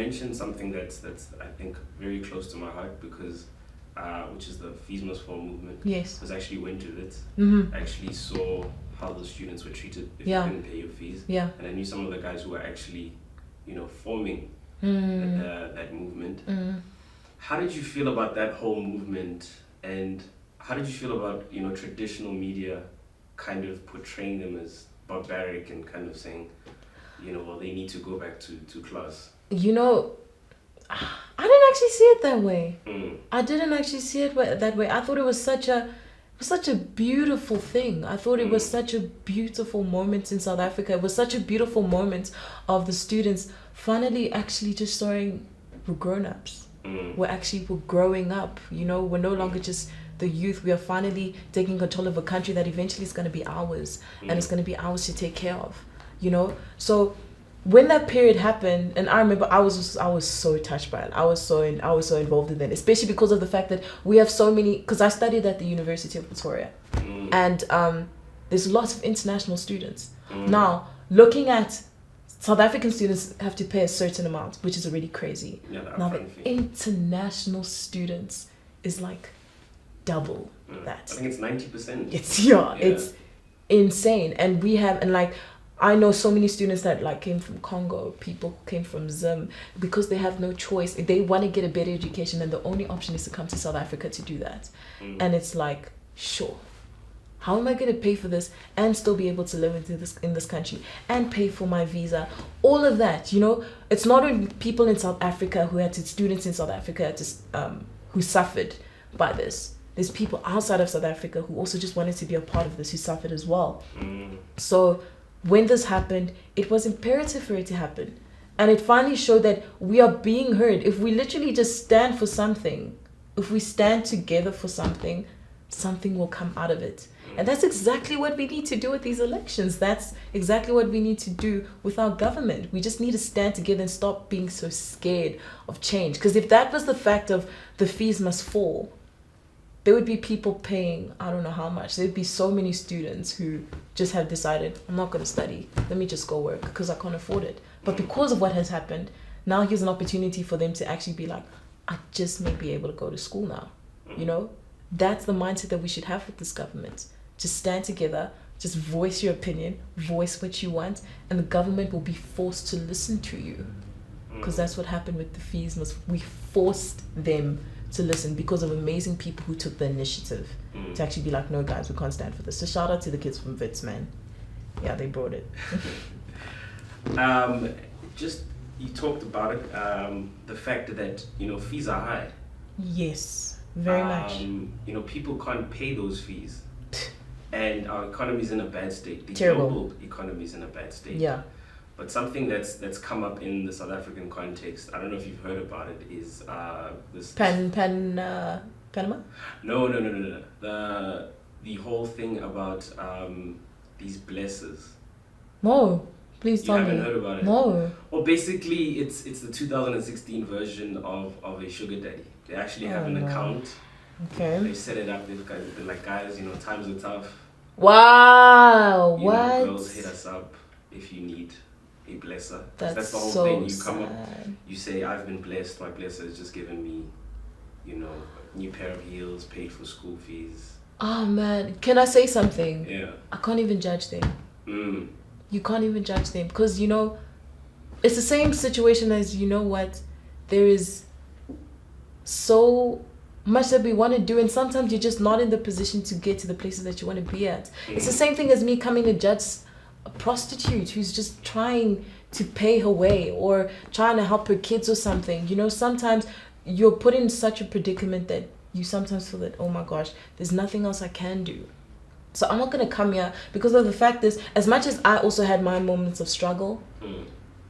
mentioned something that's I think very close to my heart because which is the Fees Must Fall movement. Yes. Because I actually went to it. Mm-hmm. I actually saw how the students were treated if Yeah. you couldn't pay your fees. Yeah. And I knew some of the guys who were actually, forming that movement. How did you feel about that whole movement, and how did you feel about traditional media kind of portraying them as barbaric and kind of saying, well, they need to go back to class? I didn't actually see it that way. I didn't actually see it that way. I thought it was such a beautiful thing. I thought it was such a beautiful moment in South Africa. It was such a beautiful moment of the students finally actually just showing we're grown-ups. We're growing up. We're no longer just the youth. We are finally taking control of a country that eventually is going to be ours, and it's going to be ours to take care of. So when that period happened, and I remember I was so touched by it. I was so involved in it, especially because of the fact that we have so many. Because I studied at the University of Pretoria, and there's lots of international students. Now, looking at South African students have to pay a certain amount, which is already crazy. Yeah, now the international students is like double that. I think it's 90%. It's insane, and I know so many students that came from Congo, people who came from Zim, because they have no choice. They want to get a better education, and the only option is to come to South Africa to do that. And it's like, sure, how am I going to pay for this and still be able to live in this country and pay for my visa? All of that, it's not only people in South Africa students in South Africa who suffered by this. There's people outside of South Africa who also just wanted to be a part of this, who suffered as well. So when this happened, it was imperative for it to happen. And it finally showed that we are being heard. If we literally just stand for something, if we stand together for something will come out of it. And that's exactly what we need to do with these elections. That's exactly what we need to do with our government. We just need to stand together and stop being so scared of change. Because if that was the fact of the fees must fall, there would be people paying, I don't know how much. There'd be so many students who just have decided, I'm not going to study. Let me just go work because I can't afford it. But because of what has happened, now here's an opportunity for them to actually be like, I just may be able to go to school now. That's the mindset that we should have with this government. Just stand together, just voice your opinion, voice what you want, and the government will be forced to listen to you. Because that's what happened with the fees. We forced them to listen because of amazing people who took the initiative to actually be like, no guys, we can't stand for this. So shout out to the kids from Wits, man. Yeah, they brought it. You talked about it, the fact that fees are high. Yes, very much. People can't pay those fees, and our economy is in a bad state. The Terrible. global economy is in a bad state. Yeah. But something that's come up in the South African context, I don't know if you've heard about it, is this Panama? No. The whole thing about these blessers. No, please tell me. You haven't heard about it? No. Well, basically, it's the 2016 version of a sugar daddy. They actually have an account. Okay. They set it up. They're like, guys, times are tough. Wow. What? Girls, hit us up if you need a blesser. That's the whole so thing. You sad. come up, you say, I've been blessed. My blesser has just given me, a new pair of heels, paid for school fees. Oh man, can I say something? Yeah. I can't even judge them. You can't even judge them because it's the same situation as there is so much that we want to do, and sometimes you're just not in the position to get to the places that you want to be at. It's the same thing as me coming to judge a prostitute who's just trying to pay her way or trying to help her kids or something. Sometimes you're put in such a predicament that you sometimes feel that, oh my gosh, there's nothing else I can do. So I'm not going to come here because of the fact is, as much as I also had my moments of struggle,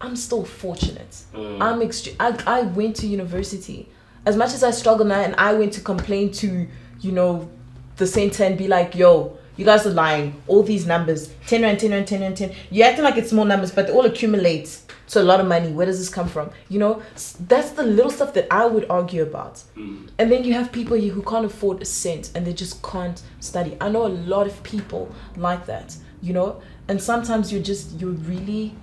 I'm still fortunate. I went to university. As much as I struggle now, and I went to complain to, the center and be like, yo, you guys are lying. All these numbers, 10 rand, 10 rand, 10 rand, 10. You're acting like it's small numbers, but they all accumulate to a lot of money. Where does this come from? That's the little stuff that I would argue about. And then you have people here who can't afford a cent and they just can't study. I know a lot of people like that, and sometimes you're really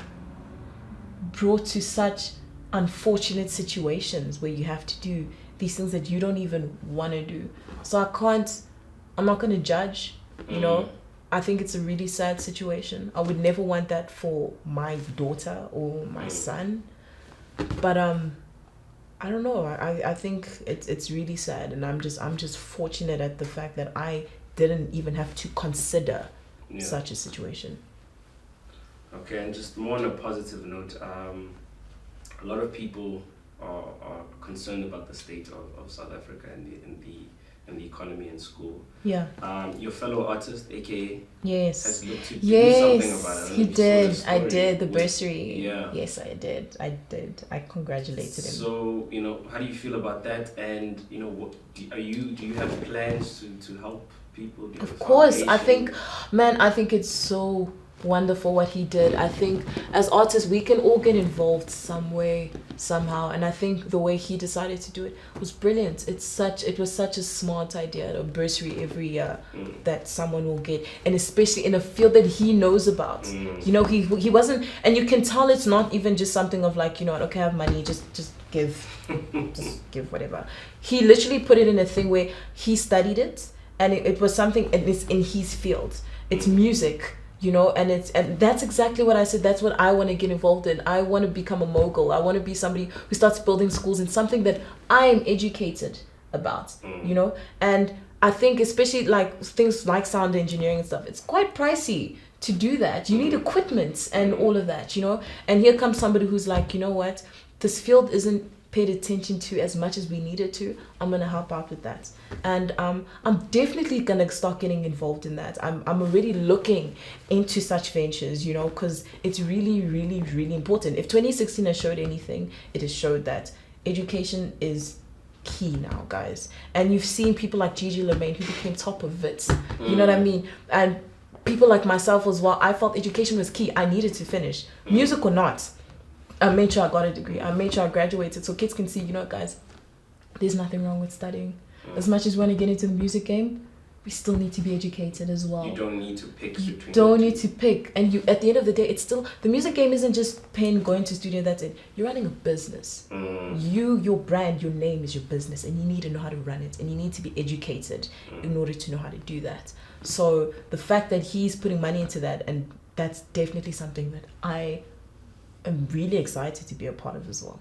brought to such unfortunate situations where you have to do these things that you don't even want to do. So I'm not going to judge, you know. I think it's a really sad situation. I would never want that for my daughter or my son. But I don't know. I think it's really sad, and I'm just fortunate at the fact that I didn't even have to consider such a situation. Okay, and just more on a positive note, a lot of people are concerned about the state of South Africa and the economy and school. Yeah. Your fellow artist, aka has looked to do something about it. He did. I did the with, bursary. Yeah. Yes, I did. I congratulated him. So, you know, how do you feel about that? And, you know, what do you have plans to help people? Do you have Of a course, I foundation? think it's so wonderful what he did. I think as artists we can all get involved some way, somehow, and I think the way he decided to do it was brilliant. It was such a smart idea, a bursary every year that someone will get, and especially in a field that he knows about. You know, he wasn't, and you can tell it's not even just something of like, you know, okay, I have money, just give just give whatever. He literally put it in a thing where he studied it, and it was something, and it's in his field. It's music, you know, and that's exactly what I said. That's what I want to get involved in. I want to become a mogul. I want to be somebody who starts building schools in something that I am educated about, you know. And I think especially like things like sound engineering and stuff, it's quite pricey to do that. You need equipment and all of that, you know. And here comes somebody who's like, you know what, this field isn't paid attention to as much as we needed to. I'm gonna help out with that, and I'm definitely gonna start getting involved in that. I'm already looking into such ventures, you know, because it's really, really, really important. If 2016 has showed anything, it has showed that education is key now, guys. And you've seen people like Gigi Lemaine who became top of WITS, you know what I mean, and people like myself as well. I felt education was key. I needed to finish, music or not. I made sure I got a degree. I made sure I graduated so kids can see, you know, guys, there's nothing wrong with studying. As much as we want to get into the music game, we still need to be educated as well. You don't need to pick You between don't the need to pick. And you, at the end of the day, it's still, the music game isn't just paying, going to studio, that's it. You're running a business. Your brand, your name is your business, and you need to know how to run it, and you need to be educated in order to know how to do that. So the fact that he's putting money into that, and that's definitely something that I'm really excited to be a part of as well.